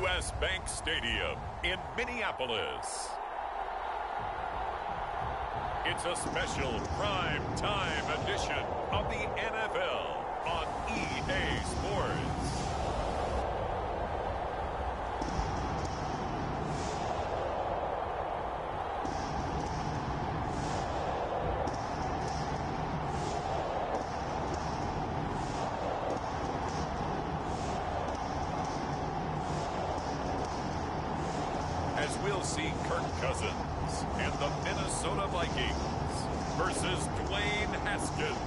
U.S. Bank Stadium in Minneapolis. It's a special prime time edition of the NFL on EA Sports. As we'll see Kirk Cousins and the Minnesota Vikings versus Dwayne Haskins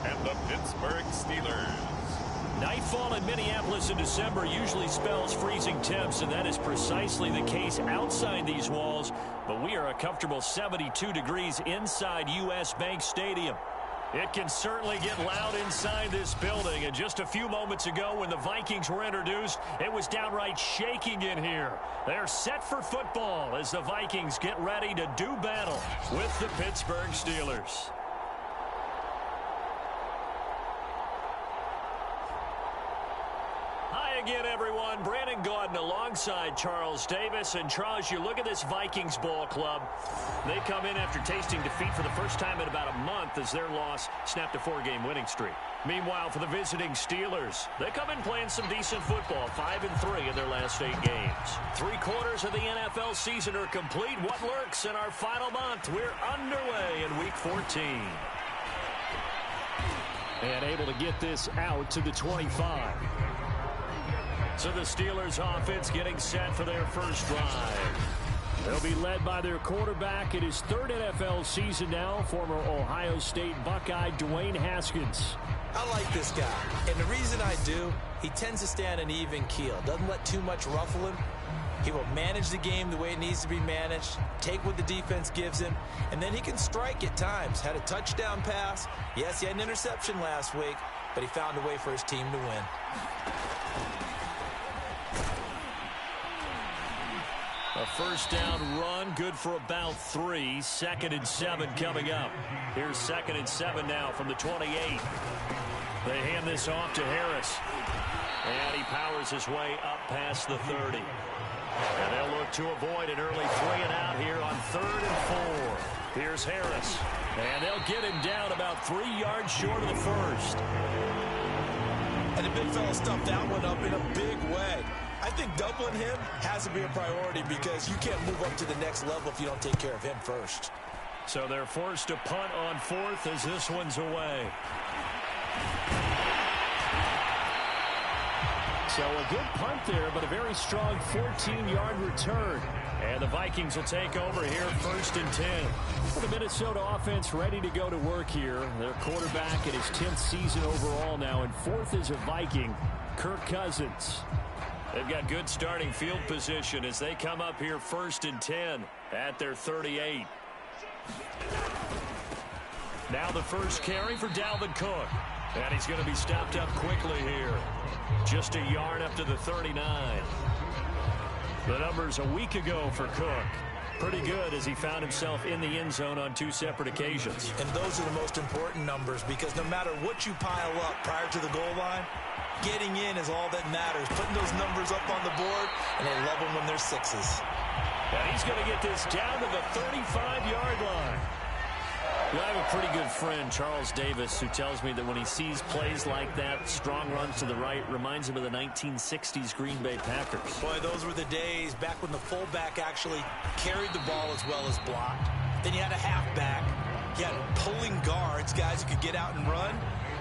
and the Pittsburgh Steelers. Nightfall in Minneapolis in December usually spells freezing temps, and that is precisely the case outside these walls. But we are a comfortable 72 degrees inside U.S. Bank Stadium. It can certainly get loud inside this building. And just a few moments ago when the Vikings were introduced, it was downright shaking in here. They're set for football as the Vikings get ready to do battle with the Pittsburgh Steelers. Again, everyone, Brandon Gaudin alongside Charles Davis. And Charles, you look at this Vikings ball club. They come in after tasting defeat for the first time in about a month as their loss snapped a 4-game winning streak. Meanwhile, for the visiting Steelers, they come in playing some decent football, 5-3 in their last 8 games. 3/4 of the NFL season are complete. What lurks in our final month? We're underway in Week 14. And able to get this out to the 25. So the Steelers offense getting set for their first drive. They'll be led by their quarterback in his 3rd NFL season now, former Ohio State Buckeye Dwayne Haskins. I like this guy, and the reason I do, he tends to stay on an even keel. Doesn't let too much ruffle him. He will manage the game the way it needs to be managed, take what the defense gives him, and then he can strike at times. Had a touchdown pass. Yes, he had an interception last week, but he found a way for his team to win. A first down run, good for about 3. 2nd and 7 coming up. Here's 2nd and 7 now from the 28. They hand this off to Harris. And he powers his way up past the 30. And they'll look to avoid an early 3-and-out here on 3rd and 4. Here's Harris. And they'll get him down about 3 yards short of the first. And the big fella stuffed that one up in a big way. I think doubling him has to be a priority because you can't move up to the next level if you don't take care of him first. So they're forced to punt on 4th as this one's away. So a good punt there, but a very strong 14-yard return. And the Vikings will take over here 1st and 10. Well, the Minnesota offense ready to go to work here. Their quarterback in his 10th season overall now, and 4th is a Viking, Kirk Cousins. They've got good starting field position as they come up here 1st and 10 at their 38. Now the first carry for Dalvin Cook. And he's going to be stopped up quickly here. Just a yard up to the 39. The numbers a week ago for Cook. Pretty good as he found himself in the end zone on 2 separate occasions. And those are the most important numbers because no matter what you pile up prior to the goal line, getting in is all that matters. Putting those numbers up on the board, and they love them when they're 6s. And he's going to get this down to the 35-yard line. Well, I have a pretty good friend, Charles Davis, who tells me that when he sees plays like that, strong runs to the right, reminds him of the 1960s Green Bay Packers. Boy, those were the days back when the fullback actually carried the ball as well as blocked. Then you had a halfback. You had pulling guards, guys who could get out and run.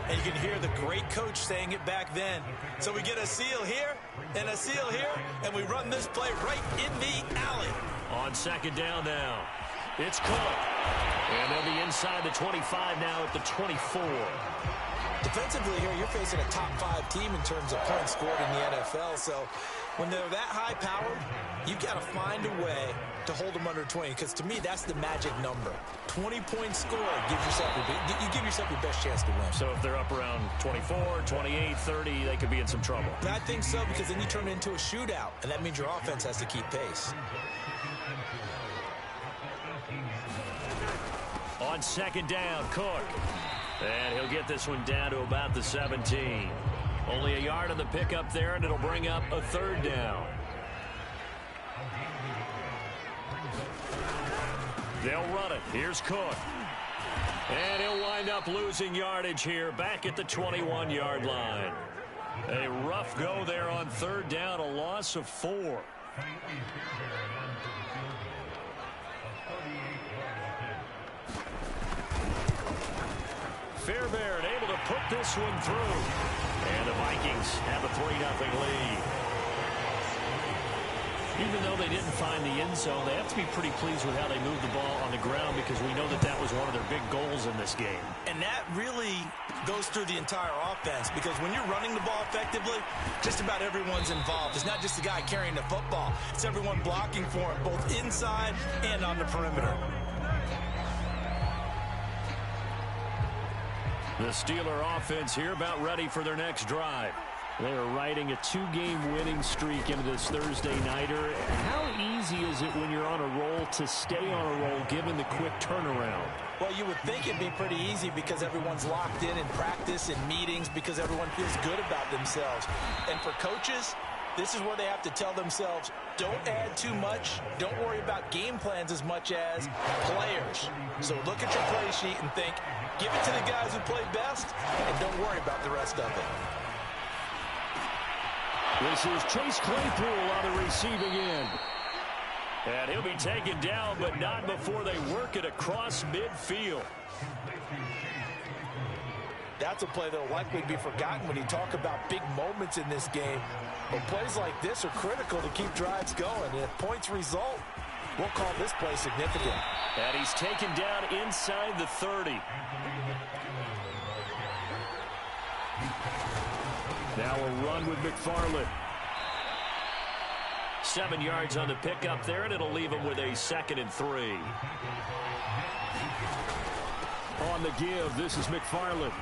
And you can hear the great coach saying it back then. So we get a seal here and a seal here, and we run this play right in the alley. On 2nd down now, it's Cook. And they'll be inside the 25 now at the 24. Defensively here, you're facing a top 5 team in terms of points scored in the NFL. So when they're that high-powered, you've got to find a way to hold them under 20. Because to me, that's the magic number. 20 points scored gives yourself you give yourself your best chance to win. So if they're up around 24, 28, 30, they could be in some trouble. I think so, because then you turn it into a shootout, and that means your offense has to keep pace. On 2nd down, Cook. And he'll get this one down to about the 17. Only a yard on the pickup there, and it'll bring up a 3rd down. They'll run it. Here's Cook. And he'll wind up losing yardage here back at the 21-yard line. A rough go there on third down, a loss of 4. Fairbairn able to put this one through. And the Vikings have a 3-0 lead. Even though they didn't find the end zone, they have to be pretty pleased with how they moved the ball on the ground because we know that that was one of their big goals in this game. And that really goes through the entire offense because when you're running the ball effectively, just about everyone's involved. It's not just the guy carrying the football. It's everyone blocking for him, both inside and on the perimeter. The Steeler offense here about ready for their next drive. They are riding a 2-game winning streak into this Thursday nighter. How easy is it when you're on a roll to stay on a roll given the quick turnaround? Well, you would think it'd be pretty easy because everyone's locked in practice and meetings because everyone feels good about themselves. And for coaches, this is where they have to tell themselves, don't add too much. Don't worry about game plans as much as players. So look at your play sheet and think, give it to the guys who play best and don't worry about the rest of it. This is Chase Claypool on the receiving end. And he'll be taken down, but not before they work it across midfield. That's a play that will likely be forgotten when you talk about big moments in this game. But plays like this are critical to keep drives going. And if points result, we'll call this play significant. And he's taken down inside the 30. Now a run with McFarland. 7 yards on the pickup there, and it'll leave him with a 2nd and 3. On the give, this is McFarland.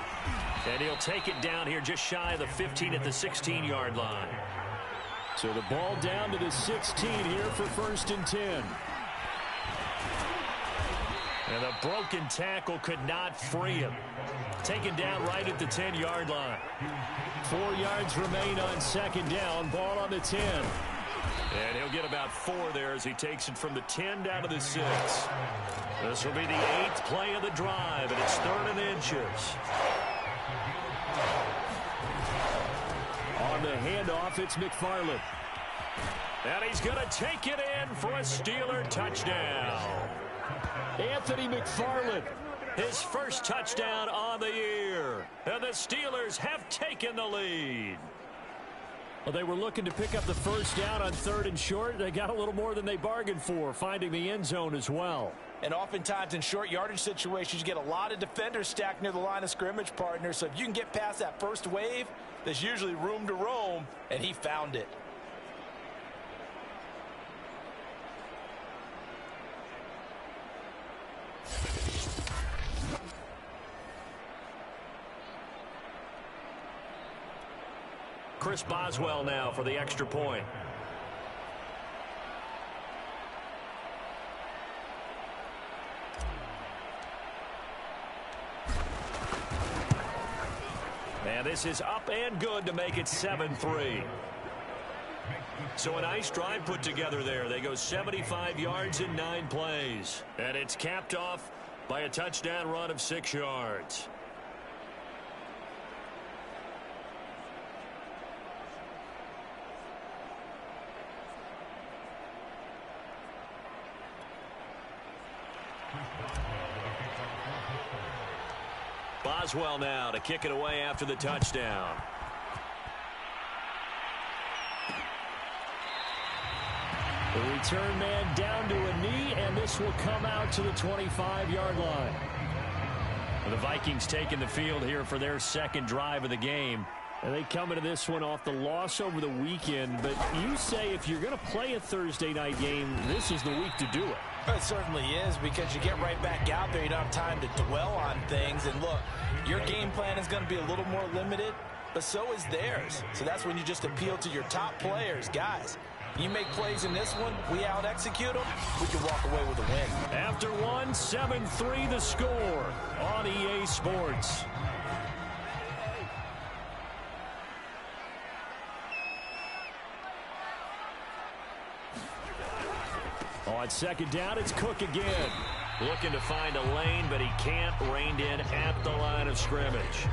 And he'll take it down here just shy of the 15 at the 16-yard line. So the ball down to the 16 here for 1st and 10. And a broken tackle could not free him. Taken down right at the 10-yard line. 4 yards remain on 2nd down. Ball on the 10. And he'll get about 4 there as he takes it from the 10 down to the 6. This will be the 8th play of the drive, and it's 3rd and inches. On the handoff, it's McFarland. And he's going to take it in for a Steeler touchdown. Anthony McFarland, his first touchdown on the year. And the Steelers have taken the lead. Well, they were looking to pick up the first down on 3rd and short. They got a little more than they bargained for, finding the end zone as well. And oftentimes in short yardage situations, you get a lot of defenders stacked near the line of scrimmage partners. So if you can get past that first wave, there's usually room to roam, and he found it. Chris Boswell now for the extra point. And this is up and good to make it 7-3. So a nice drive put together there. They go 75 yards in 9 plays. And it's capped off by a touchdown run of 6 yards. Boswell now to kick it away after the touchdown. The return man down to a knee, and this will come out to the 25-yard line. The Vikings taking the field here for their 2nd drive of the game. And they come into this one off the loss over the weekend. But you say if you're going to play a Thursday night game, this is the week to do it. It certainly is, because you get right back out there. You don't have time to dwell on things. And look, your game plan is going to be a little more limited, but so is theirs. So that's when you just appeal to your top players. Guys, you make plays in this one, we out-execute them, we can walk away with a win. After one, 7-3 the score on EA Sports. On 2nd down, it's Cook again. Looking to find a lane, but he can't. Reined in at the line of scrimmage.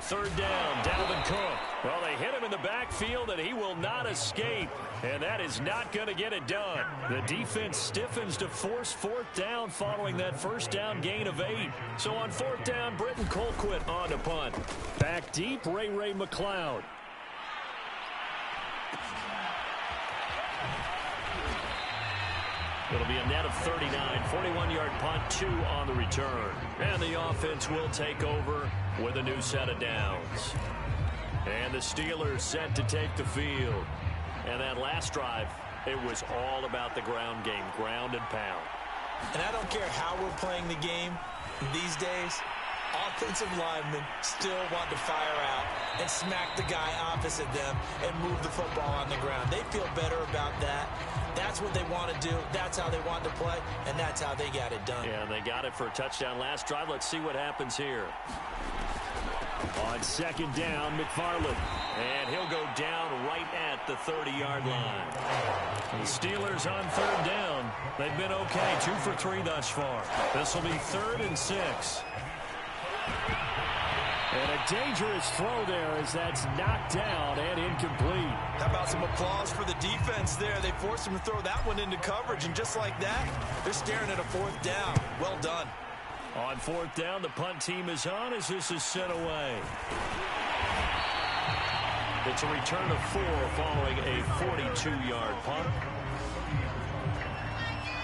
Third down, Dalvin Cook. Well, they hit him in the backfield, and he will not escape. And that is not going to get it done. The defense stiffens to force fourth down following that first down gain of 8. So on fourth down, Britton Colquitt on to punt. Back deep, Ray McLeod. It'll be a net of 39, 41-yard punt, 2 on the return. And the offense will take over with a new set of downs. And the Steelers set to take the field. And that last drive, it was all about the ground game, ground and pound. And I don't care how we're playing the game these days, offensive linemen still want to fire out and smack the guy opposite them and move the football on the ground. They feel better about that. That's what they want to do. That's how they want to play, and that's how they got it done. Yeah, they got it for a touchdown last drive. Let's see what happens here. On second down, McFarland. And he'll go down right at the 30-yard line. The Steelers on third down. They've been okay, 2 for 3 thus far. This will be 3rd and 6. And a dangerous throw there as that's knocked down and incomplete. How about some applause for the defense there? They forced him to throw that one into coverage, and just like that, they're staring at a 4th down. Well done. On 4th down, the punt team is on as this is sent away. It's a return of 4 following a 42-yard punt.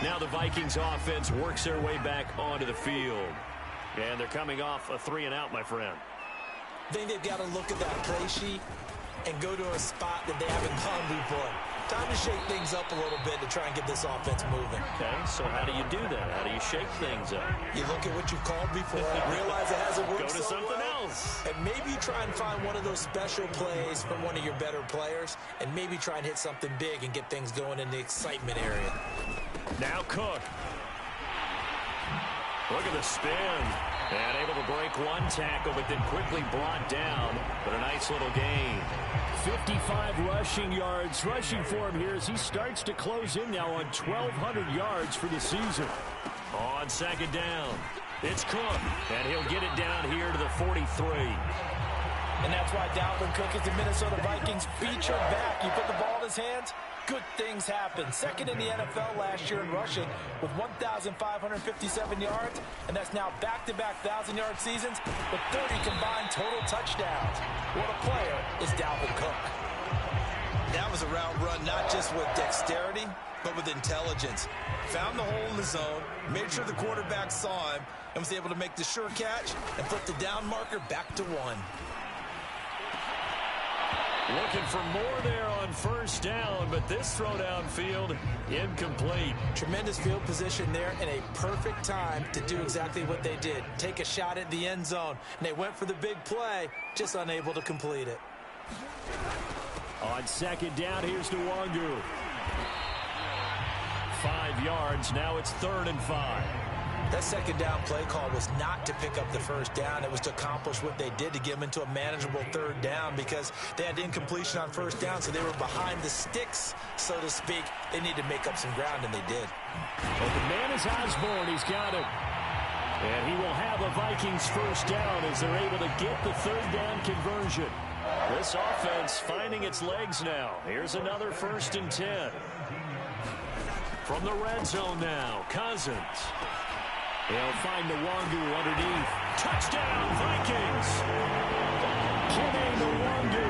Now the Vikings offense works their way back onto the field. And they're coming off a 3-and-out, my friend. I think they've got to look at that play sheet and go to a spot that they haven't gone before. Time to shake things up a little bit to try and get this offense moving. Okay, so how do you do that? How do you shake things up? You look at what you've called before, realize it hasn't worked Go to something else. And maybe try and find one of those special plays from one of your better players, and maybe try and hit something big and get things going in the excitement area. Now Cook. Look at the spin. And able to break one tackle, but then quickly brought down. But a nice little gain. 55 rushing yards. Rushing for him here as he starts to close in now on 1,200 yards for the season. On second down, it's Cook. And he'll get it down here to the 43. And that's why Dalvin Cook is the Minnesota Vikings feature back. You put the ball in his hands, good things happen. 2nd in the NFL last year in rushing with 1,557 yards, and that's now back-to-back 1,000-yard seasons with 30 combined total touchdowns. What a player is Dalvin Cook. That was a route run not just with dexterity, but with intelligence. Found the hole in the zone, made sure the quarterback saw him, and was able to make the sure catch and flip the down marker back to 1. Looking for more there on first down, but this throw downfield incomplete. Tremendous field position there and a perfect time to do exactly what they did. Take a shot at the end zone. And they went for the big play, just unable to complete it. On second down, here's Nwangu. 5 yards, now it's 3rd and 5. That second down play call was not to pick up the first down. It was to accomplish what they did to get them into a manageable 3rd down because they had incompletion on first down, so they were behind the sticks, so to speak. They need to make up some ground, and they did. Well, the man is Osborne. He's got it. And he will have a Vikings first down as they're able to get the 3rd down conversion. This offense finding its legs now. Here's another 1st and 10. From the red zone now, Cousins. He'll find Nwangu underneath. Touchdown, Vikings! Kenny Nwangu,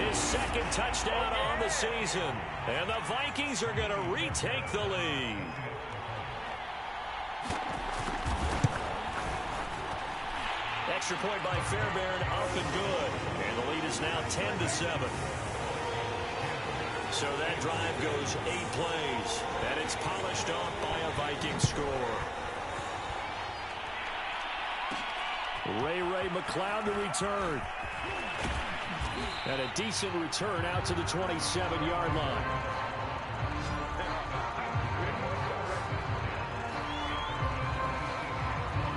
his 2nd touchdown on the season. And the Vikings are going to retake the lead. Extra point by Fairbairn, up and good. And the lead is now 10-7. So that drive goes 8 plays. And it's polished off by a Vikings score. Ray McLeod to return. And a decent return out to the 27-yard line.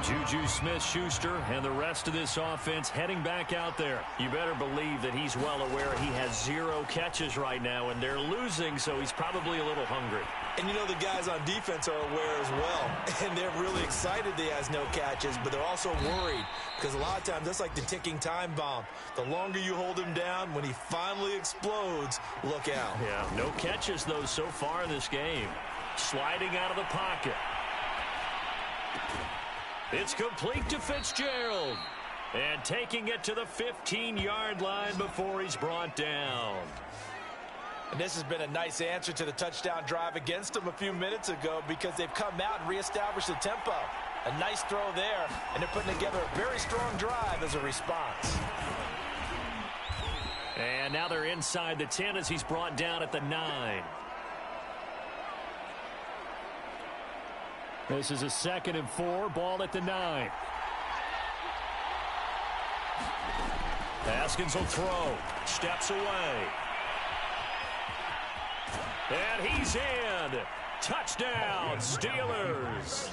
Juju Smith-Schuster and the rest of this offense heading back out there. You better believe that he's well aware he has 0 catches right now, and they're losing, so he's probably a little hungry. And you know the guys on defense are aware as well. And they're really excited that he has no catches, but they're also worried because a lot of times that's like the ticking time bomb. The longer you hold him down, when he finally explodes, look out. Yeah, no catches, though, so far in this game. Sliding out of the pocket. It's complete to Fitzgerald. And taking it to the 15-yard line before he's brought down. And this has been a nice answer to the touchdown drive against them a few minutes ago because they've come out and reestablished the tempo. A nice throw there, and they're putting together a very strong drive as a response. And now they're inside the 10 as he's brought down at the 9. This is a 2nd and 4, ball at the 9. Haskins will throw, steps away. And he's in. Touchdown, Steelers.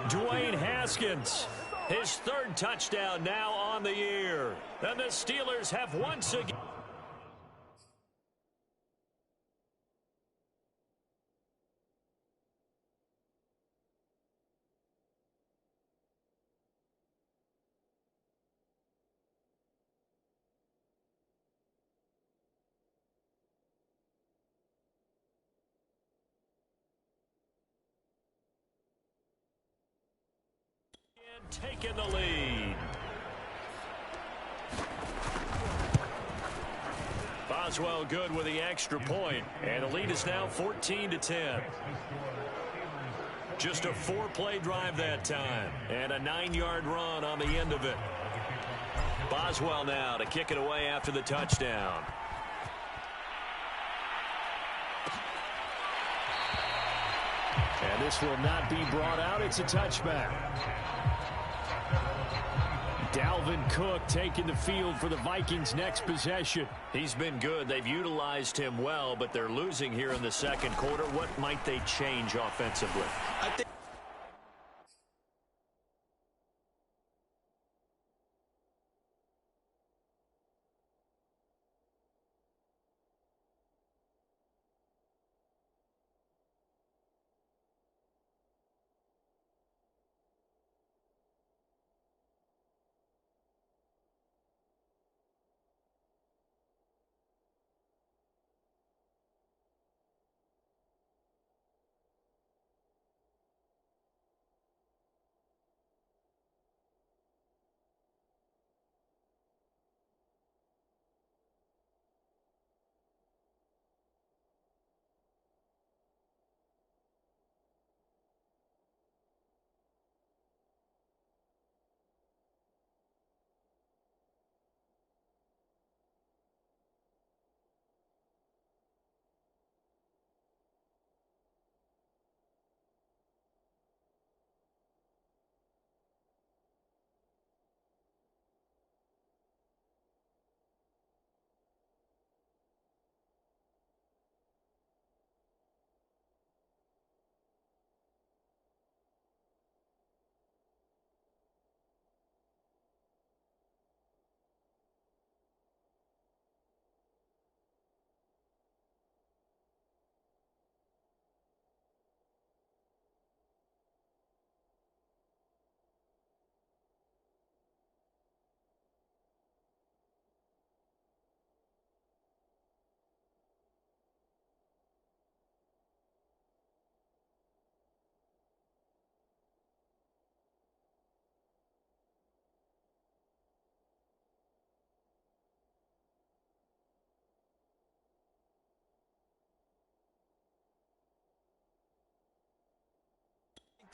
Dwayne Haskins, his 3rd touchdown now on the year. And the Steelers have once again. Taking the lead. Boswell good with the extra point, and the lead is now 14-10. Just a 4-play drive that time, and a 9-yard run on the end of it. Boswell now to kick it away after the touchdown. And this will not be brought out. It's a touchback. Dalvin Cook taking the field for the Vikings' next possession. He's been good. They've utilized him well, but they're losing here in the 2nd quarter. What might they change offensively? I think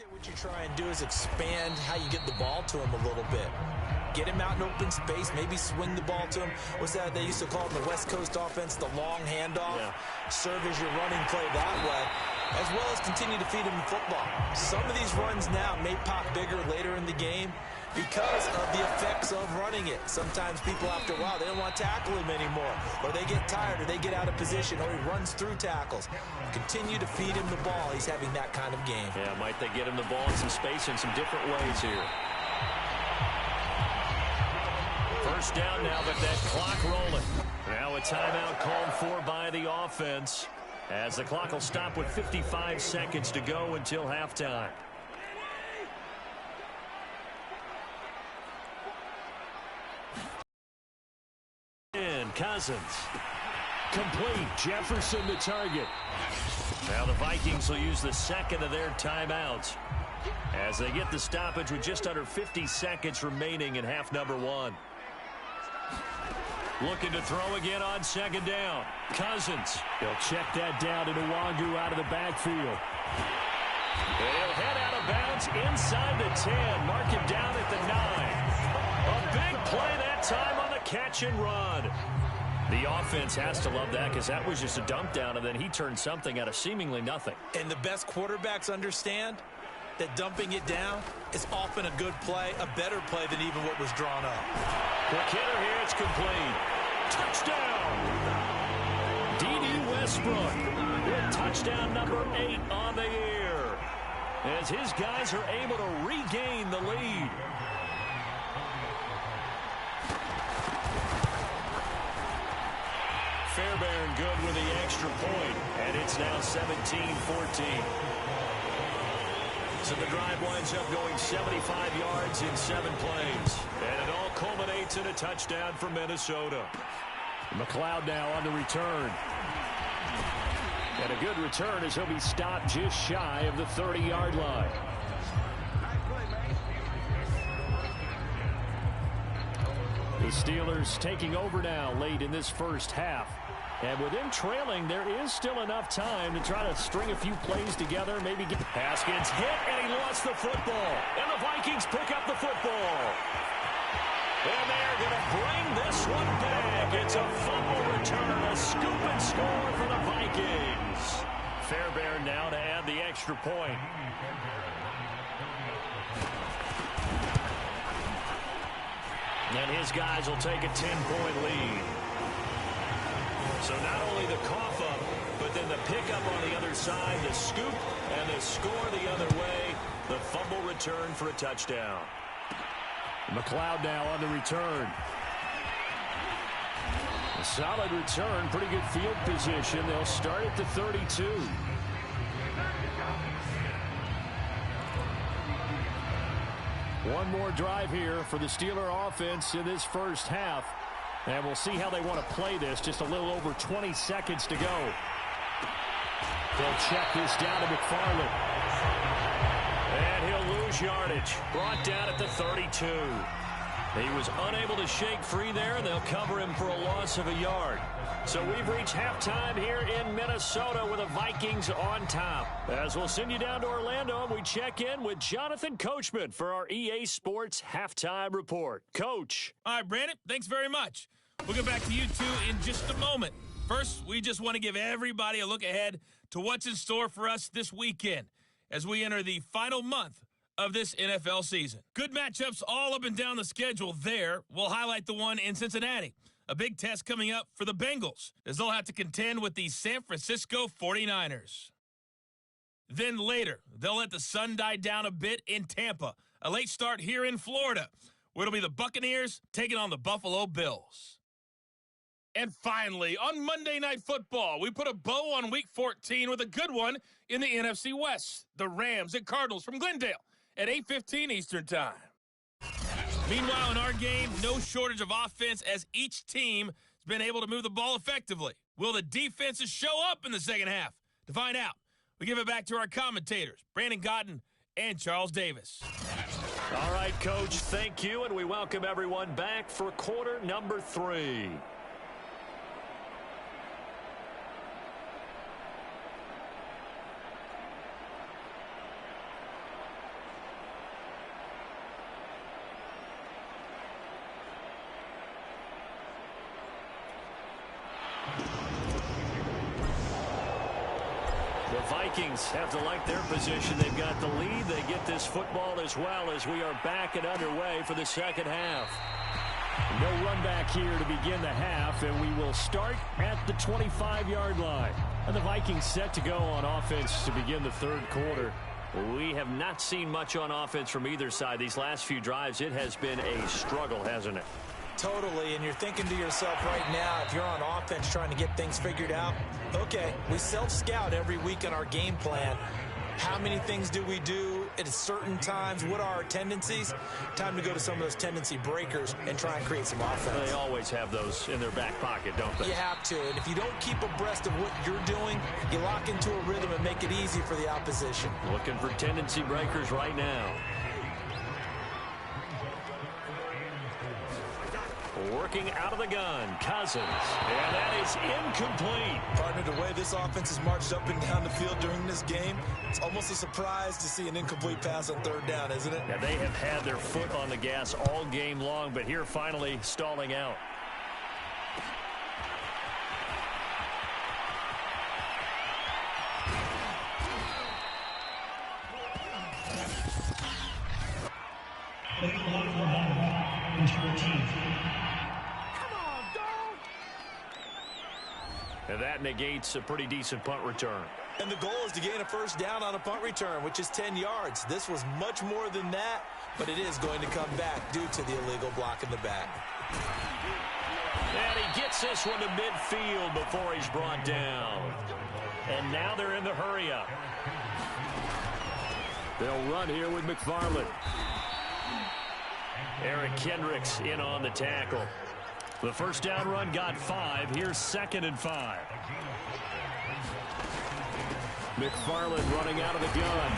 that what you try and do is expand how you get the ball to him a little bit. Get him out in open space, maybe swing the ball to him. What's that they used to call in the West Coast offense, the long handoff? Yeah. Serve as your running play that way, as well as continue to feed him the football. Some of these runs now may pop bigger later in the game, because of the effects of running it. Sometimes people, after a while, they don't want to tackle him anymore, or they get tired, or they get out of position, or he runs through tackles. Continue to feed him the ball. He's having that kind of game. Yeah, might they get him the ball in some space in some different ways here. First down now, but that clock rolling. Now a timeout called for by the offense, as the clock will stop with 55 seconds to go until halftime. And Cousins. Complete. Jefferson the target. Now the Vikings will use the second of their timeouts as they get the stoppage with just under 50 seconds remaining in half number one. Looking to throw again on second down. Cousins. He'll check that down to Nwangu out of the backfield. And he'll head out of bounds inside the 10. Mark him down at the 9. A big play that time on the catch and run. The offense has to love that because that was just a dump down, and then he turned something out of seemingly nothing. And the best quarterbacks understand that dumping it down is often a good play, a better play than even what was drawn up. Quick hitter here, it's complete. Touchdown! D.D. Westbrook with touchdown number 8 on the year, as his guys are able to regain the lead. Fairbairn good with the extra point, and it's now 17-14. So the drive winds up going 75 yards in 7 plays. And it all culminates in a touchdown for Minnesota. McLeod now on the return. And a good return as he'll be stopped just shy of the 30-yard line. The Steelers taking over now late in this first half. And with them trailing, there is still enough time to try to string a few plays together. Maybe get Haskins hit, and he lost the football. And the Vikings pick up the football. And they're going to bring this one back. It's a fumble return, a scoop and score for the Vikings. Fairbairn now to add the extra point. And his guys will take a 10-point lead. So not only the cough up, but then the pickup on the other side, the scoop, and the score the other way. The fumble return for a touchdown. McLeod now on the return. A solid return, pretty good field position. They'll start at the 32. One more drive here for the Steeler offense in this first half. And we'll see how they want to play this. Just a little over 20 seconds to go. They'll check this down to McFarland. And he'll lose yardage. Brought down at the 32. He was unable to shake free there, and they'll cover him for a loss of a yard. So we've reached halftime here in Minnesota with the Vikings on top. As we'll send you down to Orlando, and we check in with Jonathan Coachman for our EA Sports Halftime Report. Coach. All right, Brandon, thanks very much. We'll get back to you two in just a moment. First, we just want to give everybody a look ahead to what's in store for us this weekend as we enter the final month of this NFL season. Good matchups all up and down the schedule there. We'll highlight the one in Cincinnati. A big test coming up for the Bengals as they'll have to contend with the San Francisco 49ers. Then later, they'll let the sun die down a bit in Tampa. A late start here in Florida, where it'll be the Buccaneers taking on the Buffalo Bills. And finally, on Monday Night Football, we put a bow on Week 14 with a good one in the NFC West. The Rams and Cardinals from Glendale at 8:15 Eastern Time. Meanwhile, in our game, no shortage of offense as each team has been able to move the ball effectively. Will the defenses show up in the second half? To find out, we give it back to our commentators, Brandon Gotten and Charles Davis. All right, Coach, thank you, and we welcome everyone back for quarter number 3. The Vikings have to like their position. They've got the lead. They get this football as well as we are back and underway for the second half. No run back here to begin the half, and we will start at the 25-yard line. And the Vikings set to go on offense to begin the third quarter. We have not seen much on offense from either side. These last few drives, it has been a struggle, hasn't it? Totally, and you're thinking to yourself right now, if you're on offense trying to get things figured out, okay, we self-scout every week in our game plan. How many things do we do at certain times? What are our tendencies? Time to go to some of those tendency breakers and try and create some offense. They always have those in their back pocket, don't they? You have to, and if you don't keep abreast of what you're doing, you lock into a rhythm and make it easy for the opposition. Looking for tendency breakers right now. Working out of the gun, Cousins, and that is incomplete. Partner, the way this offense has marched up and down the field during this game, it's almost a surprise to see an incomplete pass on third down, isn't it? Yeah, they have had their foot on the gas all game long, but here finally stalling out. And that negates a pretty decent punt return. And the goal is to gain a first down on a punt return, which is 10 yards. This was much more than that, but it is going to come back due to the illegal block in the back. And he gets this one to midfield before he's brought down. And now they're in the hurry-up. They'll run here with McFarland. Eric Kendricks in on the tackle. The first down run got 5. Here's 2nd and 5. McFarland running out of the gun.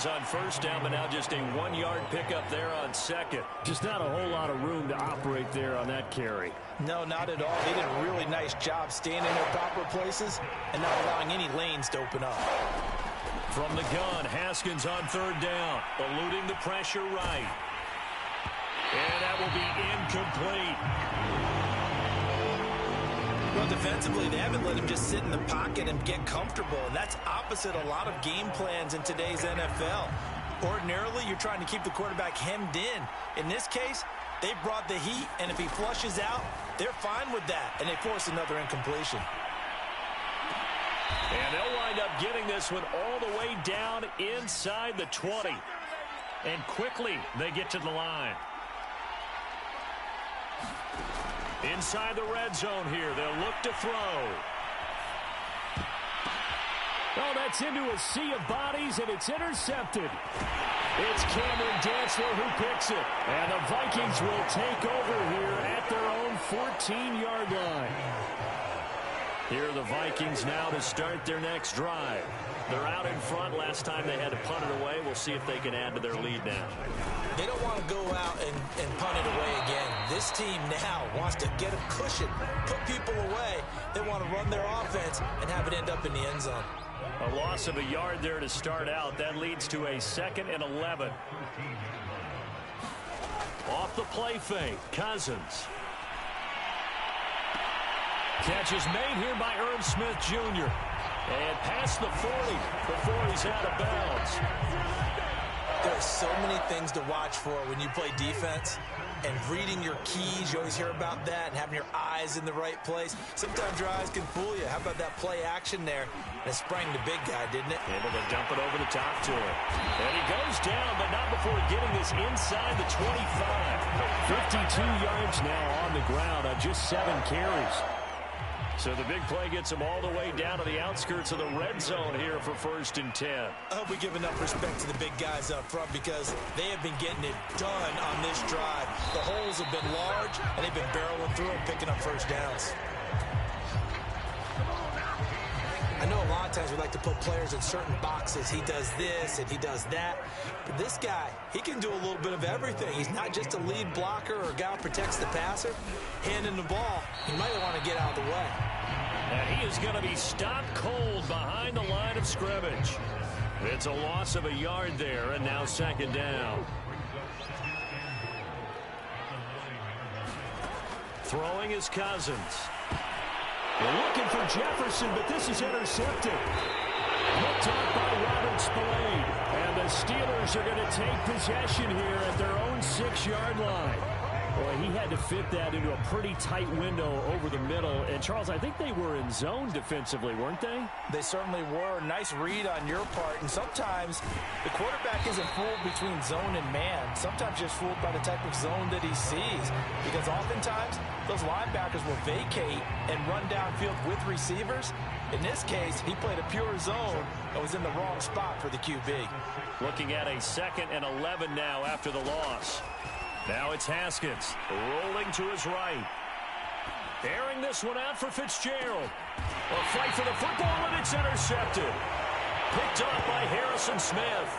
On first down, but now just a 1-yard pickup there on second. Just not a whole lot of room to operate there on that carry. No, not at all. They did a really nice job staying in their proper places and not allowing any lanes to open up. From the gun, Haskins on third down, eluding the pressure right. And that will be incomplete. Well, defensively, they haven't let him just sit in the pocket and get comfortable, and that's opposite a lot of game plans in today's NFL. Ordinarily, you're trying to keep the quarterback hemmed in. In this case, they brought the heat, and if he flushes out, they're fine with that, and they force another incompletion. And they'll wind up getting this one all the way down inside the 20. And quickly, they get to the line. Inside the red zone here, they'll look to throw. Oh, that's into a sea of bodies, and it's intercepted. It's Cameron Dantzler who picks it. And the Vikings will take over here at their own 14-yard line. Here are the Vikings now to start their next drive. They're out in front. Last time they had to punt it away. We'll see if they can add to their lead now. They don't want to go out and punt it away again. This team now wants to get a cushion, put people away. They want to run their offense and have it end up in the end zone. A loss of a yard there to start out. That leads to a 2nd and 11. Off the play fake, Cousins. Catch is made here by Irv Smith Jr. And past the 40 before he's out of bounds. There are so many things to watch for when you play defense. And reading your keys, you always hear about that, and having your eyes in the right place. Sometimes your eyes can fool you. How about that play action there? And it sprang the big guy, didn't it? Able to dump it over the top to him. And he goes down, but not before getting this inside the 25. 52 yards now on the ground on just 7 carries. So the big play gets him all the way down to the outskirts of the red zone here for 1st and 10. I hope we give enough respect to the big guys up front because they have been getting it done on this drive. The holes have been large, and they've been barreling through and picking up first downs. I know a lot of lot of times we like to put players in certain boxes. He does this and he does that. But this guy, he can do a little bit of everything. He's not just a lead blocker or a guy who protects the passer. Handing the ball, he might want to get out of the way. And he is going to be stopped cold behind the line of scrimmage. It's a loss of a yard there, and now second down. Throwing is Cousins. They're looking for Jefferson, but this is intercepted. Picked up by Robert Spillane. And the Steelers are going to take possession here at their own 6-yard line. Boy, he had to fit that into a pretty tight window over the middle. And, Charles, I think they were in zone defensively, weren't they? They certainly were. Nice read on your part. And sometimes the quarterback isn't fooled between zone and man. Sometimes just fooled by the type of zone that he sees. Because oftentimes those linebackers will vacate and run downfield with receivers. In this case, he played a pure zone and was in the wrong spot for the QB. Looking at a 2nd and 11 now after the loss. Now it's Haskins rolling to his right. Airing this one out for Fitzgerald. A fight for the football, and it's intercepted. Picked up by Harrison Smith.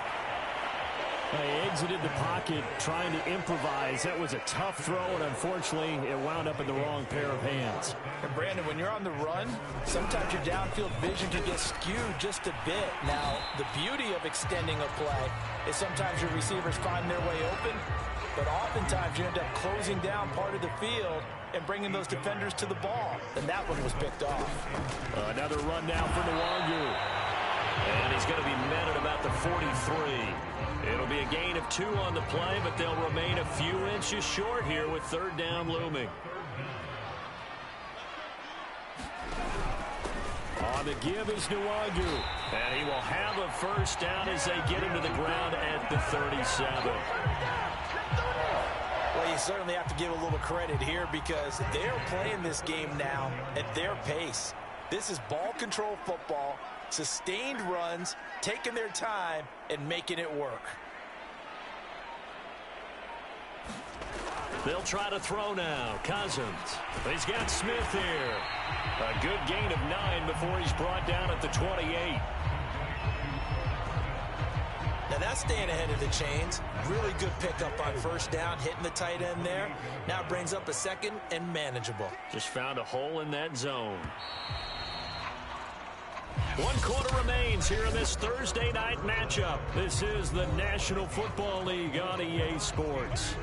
He exited the pocket trying to improvise. That was a tough throw, and unfortunately, it wound up in the wrong pair of hands. And Brandon, when you're on the run, sometimes your downfield vision can get skewed just a bit. Now, the beauty of extending a play is sometimes your receivers find their way open, but oftentimes you end up closing down part of the field and bringing those defenders to the ball. And that one was picked off. Another run now for Nwangu. And he's going to be met at about the 43. It'll be a gain of 2 on the play, but they'll remain a few inches short here with 3rd down looming. On the give is Nwangu. And he will have a first down as they get him to the ground at the 37. Well, you certainly have to give a little credit here because they're playing this game now at their pace. This is ball control football, sustained runs, taking their time, and making it work. They'll try to throw now. Cousins. He's got Smith here. A good gain of 9 before he's brought down at the 28. Now that's staying ahead of the chains. Really good pickup on first down, hitting the tight end there. Now brings up a 2nd and manageable. Just found a hole in that zone. 1 quarter remains here in this Thursday night matchup. This is the National Football League on EA Sports.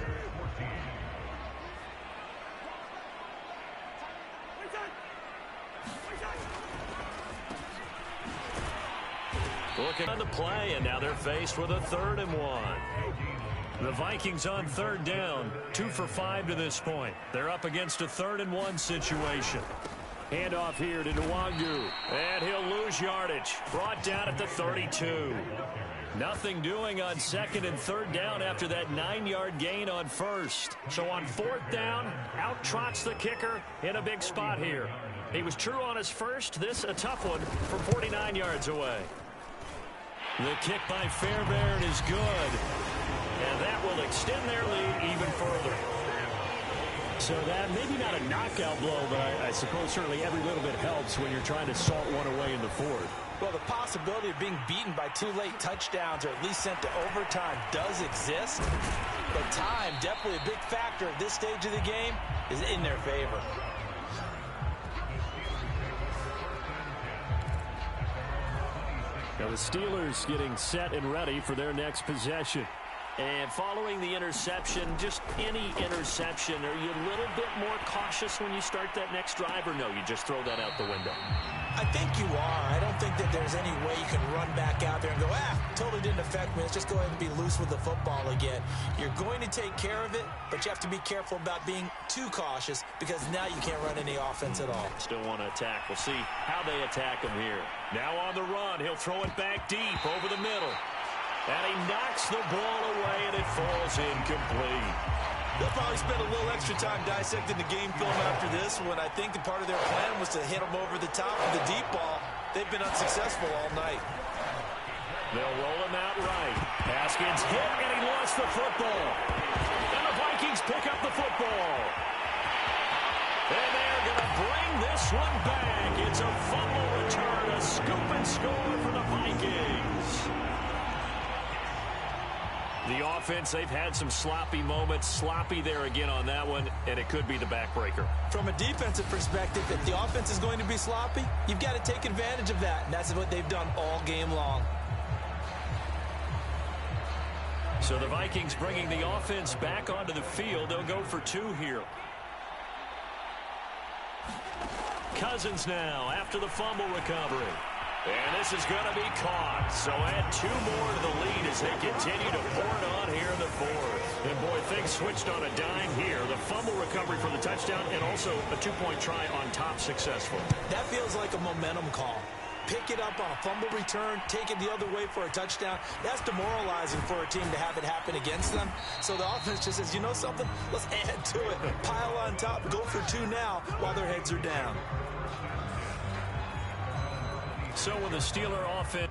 Looking on the play, and now they're faced with a 3rd and 1. The Vikings on 3rd down, 2 for 5 to this point. They're up against a 3rd and 1 situation. Handoff here to Nwangu, and he'll lose yardage. Brought down at the 32. Nothing doing on 2nd and 3rd down after that 9-yard gain on 1st. So on 4th down, out trots the kicker in a big spot here. He was true on his first. This a tough one from 49 yards away. The kick by Fairbairn is good. And that will extend their lead even further. So that maybe not a knockout blow, but I suppose certainly every little bit helps when you're trying to salt one away in the 4th. Well, the possibility of being beaten by 2 late touchdowns or at least sent to overtime does exist. But time, definitely a big factor at this stage of the game, is in their favor. Now the Steelers getting set and ready for their next possession. And following the interception, just any interception, are you a little bit more cautious when you start that next drive, or no, you just throw that out the window? I think you are. I don't think that there's any way you can run back out there and go, totally didn't affect me. Let's just go ahead and be loose with the football again. You're going to take care of it, but you have to be careful about being too cautious because now you can't run any offense at all. Still want to attack. We'll see how they attack him here. Now on the run, he'll throw it back deep over the middle. And he knocks the ball away, and it falls incomplete. They'll probably spend a little extra time dissecting the game film after this one. I think the part of their plan was to hit them over the top of the deep ball. They've been unsuccessful all night. They'll roll him out right. Haskins hit, and he lost the football. And the Vikings pick up the football. And they're going to bring bring this one back. It's a fumble return, a scoop and score for the Vikings. The offense, they've had some sloppy moments. Sloppy there again on that one, and it could be the backbreaker. From a defensive perspective, if the offense is going to be sloppy, you've got to take advantage of that, and that's what they've done all game long. So the Vikings bringing the offense back onto the field. They'll go for two here. Cousins now after the fumble recovery. And this is going to be caught. So add two more to the lead as they continue to pour it on here in the fourth. And, boy, things switched on a dime here. The fumble recovery for the touchdown and also a two-point try on top successful. That feels like a momentum call. Pick it up on a fumble return, take it the other way for a touchdown. That's demoralizing for a team to have it happen against them. So the offense just says, you know something? Let's add to it. Pile on top, go for two now while their heads are down. So with the Steeler offense.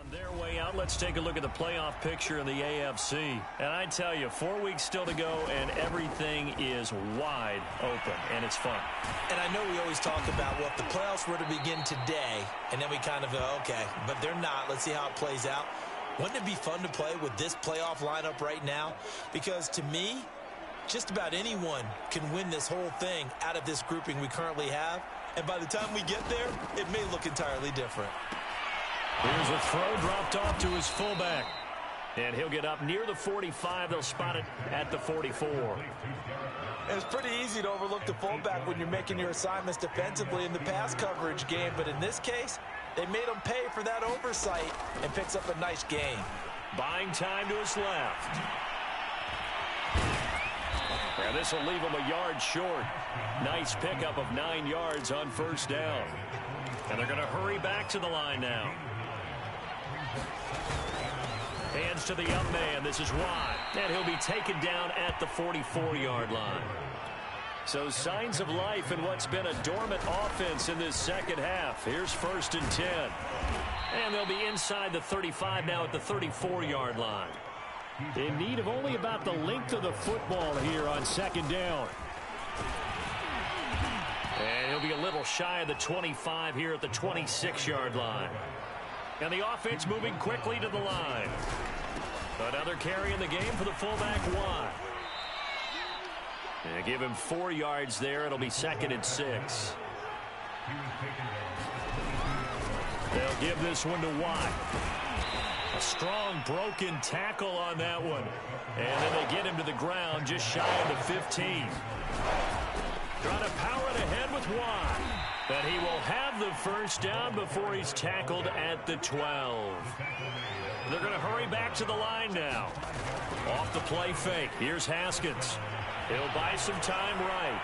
On their way out, let's take a look at the playoff picture in the AFC. And I tell you, 4 weeks still to go, and everything is wide open, and it's fun. And I know we always talk about, well, if the playoffs were to begin today, and then we kind of go, okay, but they're not. Let's see how it plays out. Wouldn't it be fun to play with this playoff lineup right now? Because to me, just about anyone can win this whole thing out of this grouping we currently have. And by the time we get there, it may look entirely different. Here's a throw dropped off to his fullback. And he'll get up near the 45. They'll spot it at the 44. It's pretty easy to overlook the fullback when you're making your assignments defensively in the pass coverage game. But in this case, they made him pay for that oversight and picks up a nice gain. Buying time to his left. And this will leave him a yard short. Nice pickup of 9 yards on first down. And they're going to hurry back to the line now. Hands to the up man. This is Watt. And he'll be taken down at the 44-yard line. So signs of life in what's been a dormant offense in this second half. Here's 1st and 10. And they'll be inside the 35 now at the 34-yard line. In need of only about the length of the football here on 2nd down. And he'll be a little shy of the 25 here at the 26-yard line. And the offense moving quickly to the line. Another carry in the game for the fullback, Watt. And give him 4 yards there. It'll be 2nd and 6. They'll give this one to Watt. A strong broken tackle on that one. And then they get him to the ground just shy of the 15. Trying to power it ahead with Watt. But he will have the first down before he's tackled at the 12. They're going to hurry back to the line now. Off the play fake. Here's Haskins. He'll buy some time right.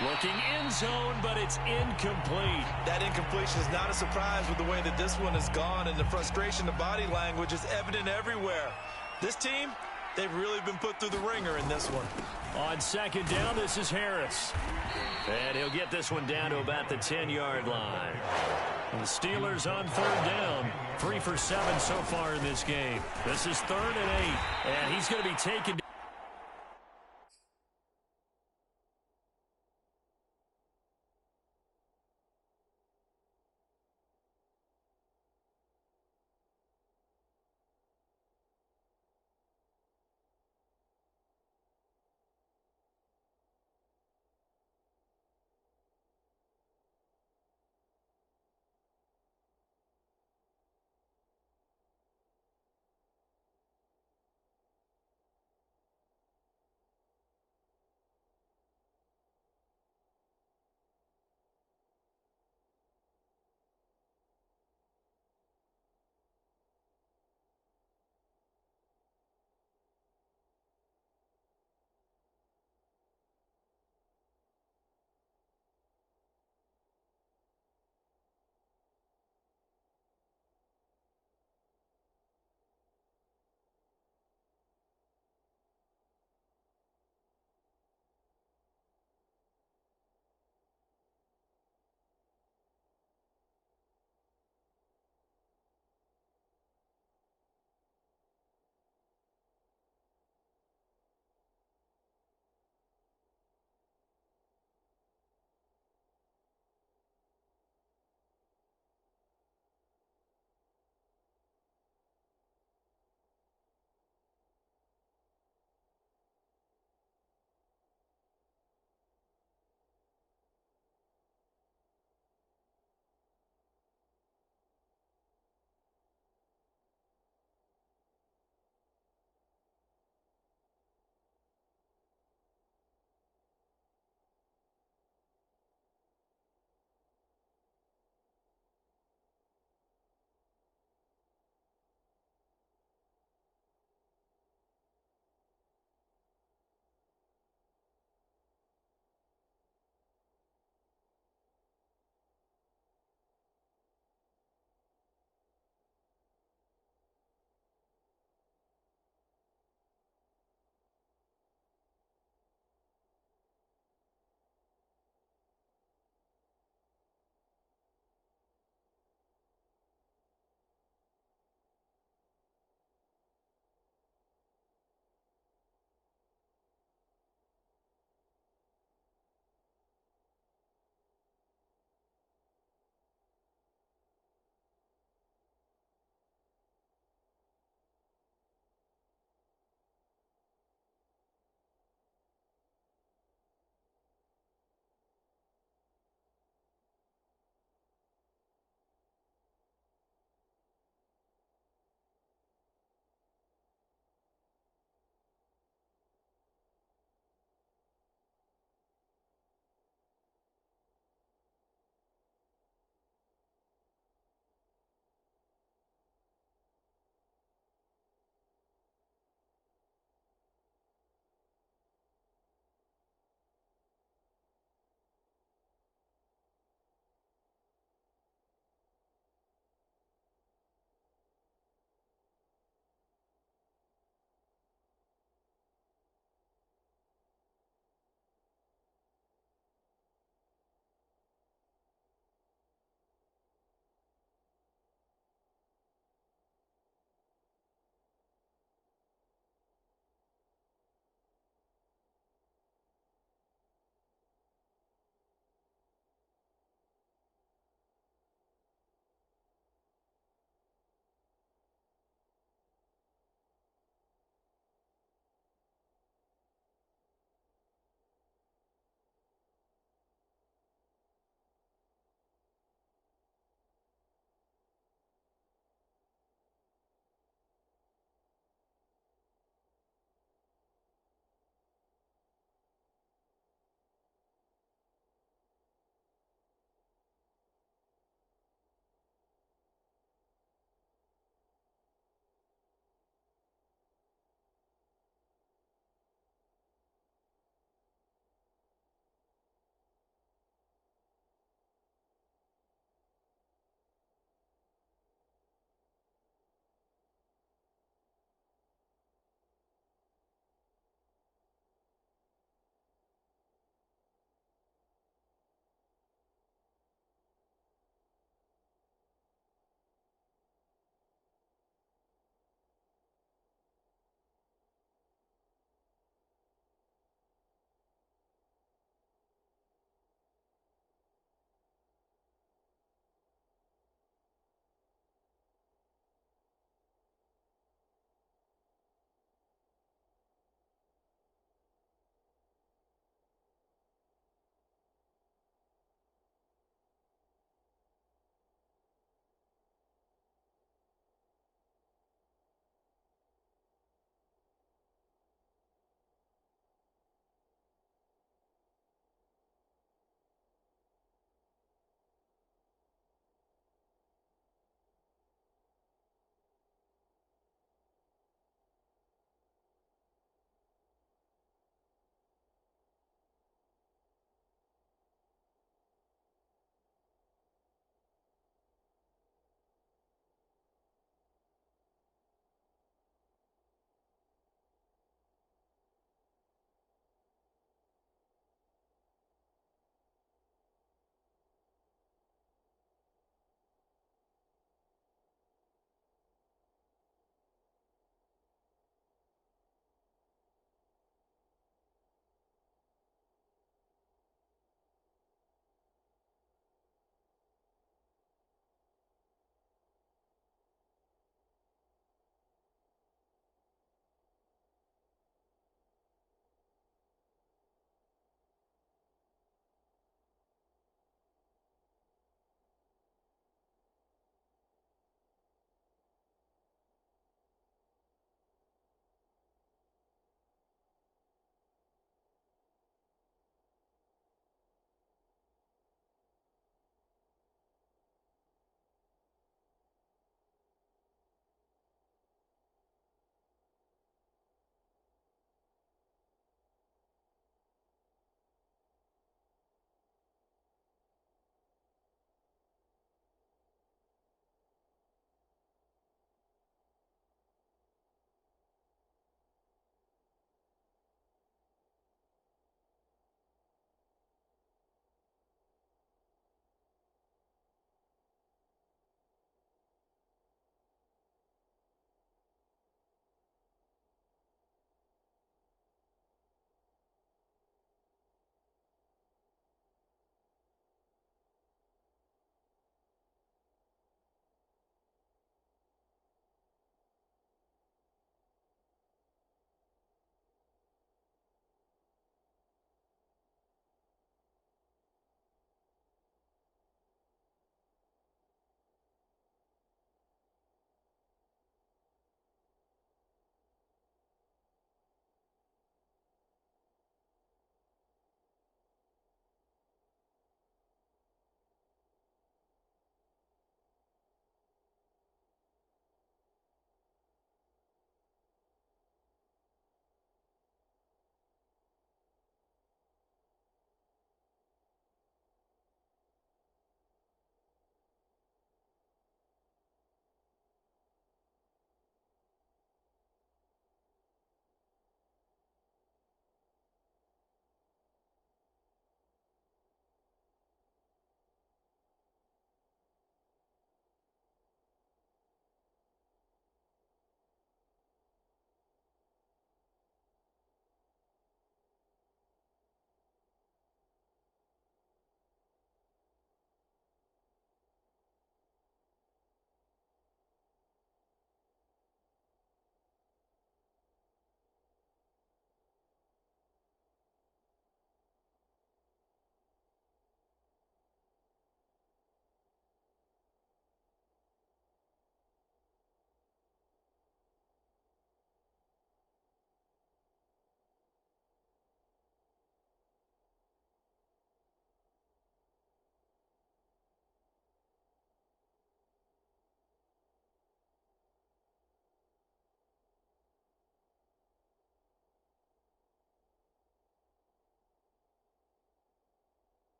Looking in zone, but it's incomplete. That incompletion is not a surprise with the way that this one has gone, and the frustration, the body language is evident everywhere. This team, they've really been put through the ringer in this one. On second down, this is Harris. And he'll get this one down to about the 10-yard line. And the Steelers on third down. 3 for 7 so far in this game. This is 3rd and 8. And he's going to be taken.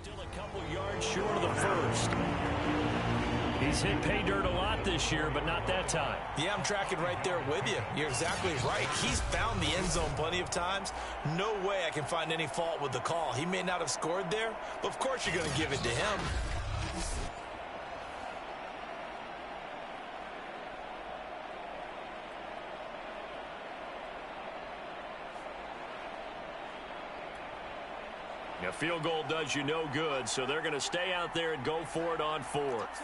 Still a couple yards short of the first. He's hit pay dirt a lot this year, but not that time. Yeah, I'm tracking right there with you. You're exactly right. He's found the end zone plenty of times. No way I can find any fault with the call. He may not have scored there, but of course you're going to give it to him. A field goal does you no good, so they're going to stay out there and go for it on fourth.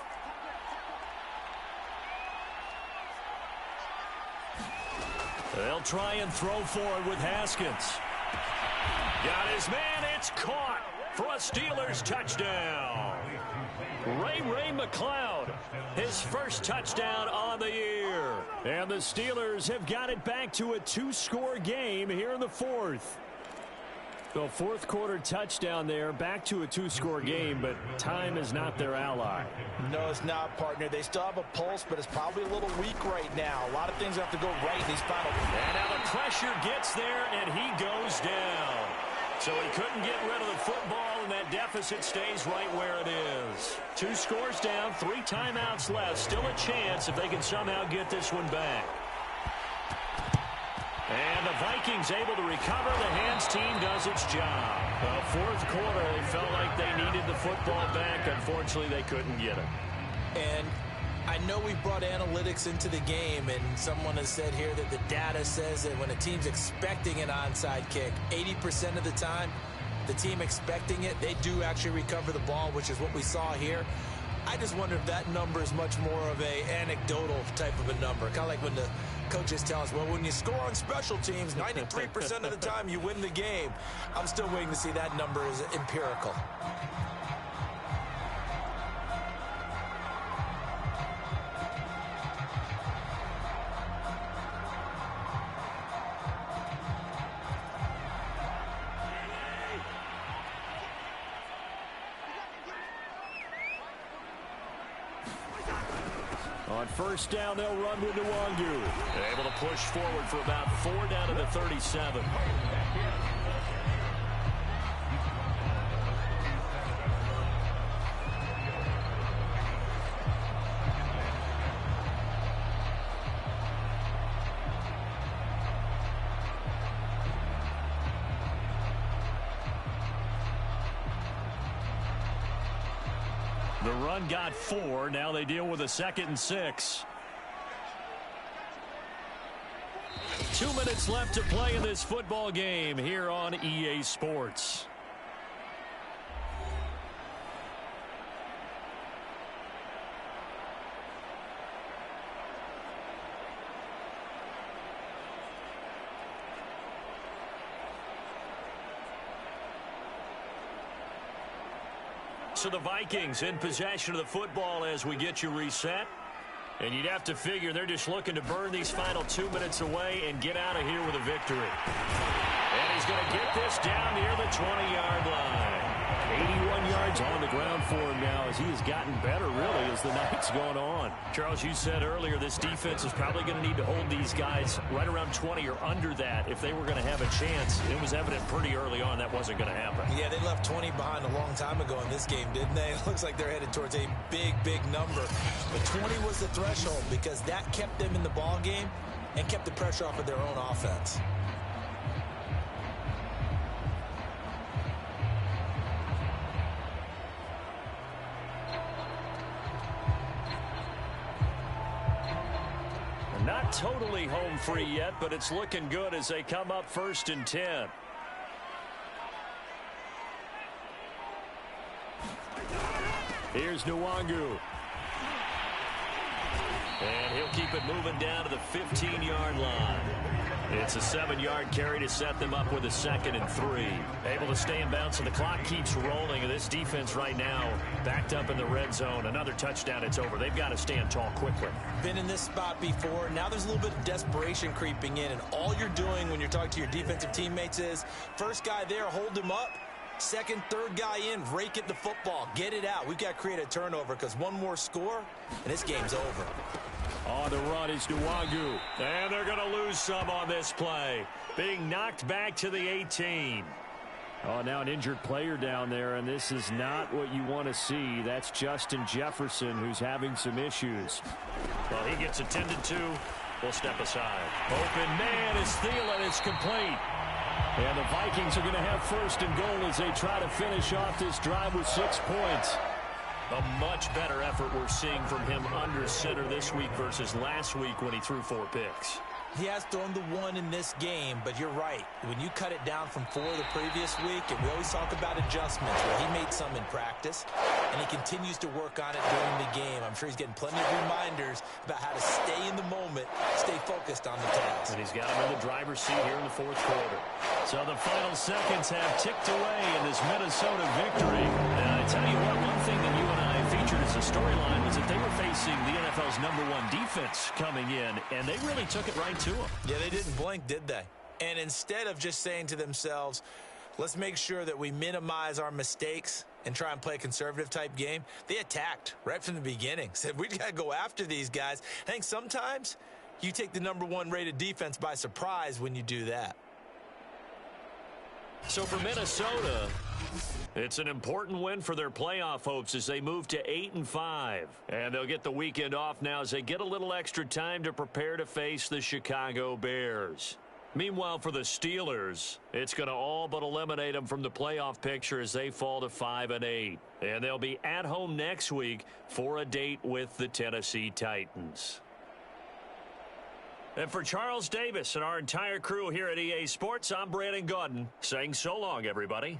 They'll try and throw for it with Haskins. Got his man. It's caught for a Steelers touchdown. Ray McLeod, his first touchdown on the year. And the Steelers have got it back to a two-score game here in the fourth. So fourth quarter touchdown there, back to a two-score game, but time is not their ally. No, it's not, partner. They still have a pulse, but it's probably a little weak right now. A lot of things have to go right in these final. And now the pressure gets there, and he goes down. So he couldn't get rid of the football, and that deficit stays right where it is. 2 scores down, 3 timeouts left. Still a chance if they can somehow get this one back. And the Vikings able to recover. The hands team does its job. Fourth quarter, they felt like they needed the football back. Unfortunately, they couldn't get it. And I know we brought analytics into the game, and someone has said here that the data says that when a team's expecting an onside kick, 80% of the time, the team expecting it, they do actually recover the ball, which is what we saw here. I just wonder if that number is much more of a anecdotal type of a number. Kind of like when the coaches tell us, well, when you score on special teams, 93% of the time you win the game. I'm still waiting to see that number is empirical. On first down, they'll run with Nwangu. Able to push forward for about 4 down to the 37. The run got 4. Now they deal with a 2nd and 6. 2 minutes left to play in this football game here on EA Sports. So the Vikings in possession of the football as we get you reset. And you'd have to figure they're just looking to burn these final 2 minutes away and get out of here with a victory. And he's going to get this down near the 20-yard line. 81 yards on the ground for him now as he has gotten better, really, as the night's gone on. Charles, you said earlier this defense is probably going to need to hold these guys right around 20 or under that if they were going to have a chance. It was evident pretty early on that wasn't going to happen. Yeah, they left 20 behind a long time ago in this game, didn't they? It looks like they're headed towards a big number. But 20 was the threshold because that kept them in the ball game and kept the pressure off of their own offense. Not totally home free yet, but it's looking good as they come up 1st and 10. Here's Nwangu. And he'll keep it moving down to the 15-yard line. It's a 7-yard carry to set them up with a 2nd and 3. Able to stay in bounds, and the clock keeps rolling. And this defense right now backed up in the red zone. Another touchdown, it's over. They've got to stand tall quickly. Been in this spot before. Now there's a little bit of desperation creeping in. And all you're doing when you're talking to your defensive teammates is, first guy there, hold him up. Second, third guy in, rake at the football. Get it out. We've got to create a turnover because one more score, and this game's over. On the run is Nwangu. And they're going to lose some on this play. Being knocked back to the 18. Oh, now an injured player down there, and this is not what you want to see. That's Justin Jefferson, who's having some issues. Well, he gets attended to. We'll step aside. Open man is Thielen. It's complete. And the Vikings are going to have first and goal as they try to finish off this drive with 6 points. A much better effort we're seeing from him under center this week versus last week when he threw 4 picks. He has thrown the 1 in this game, but you're right. When you cut it down from 4 the previous week, and we always talk about adjustments, well, he made some in practice, and he continues to work on it during the game. I'm sure he's getting plenty of reminders about how to stay in the moment, stay focused on the task. And he's got him in the driver's seat here in the 4th quarter. So the final seconds have ticked away in this Minnesota victory. And I tell you what, one thing that you and I featured as a storyline was that they were facing the NFL's #1 defense coming in, and they really took it right to them. Yeah, they didn't blink, did they? And instead of just saying to themselves, let's make sure that we minimize our mistakes and try and play a conservative type game, they attacked right from the beginning. Said, we got to go after these guys. I think sometimes you take the #1 rated defense by surprise when you do that. So for Minnesota, it's an important win for their playoff hopes as they move to 8-5. And they'll get the weekend off now as they get a little extra time to prepare to face the Chicago Bears. Meanwhile, for the Steelers, it's going to all but eliminate them from the playoff picture as they fall to 5-8. And they'll be at home next week for a date with the Tennessee Titans. And for Charles Davis and our entire crew here at EA Sports, I'm Brandon Gaudin saying so long, everybody.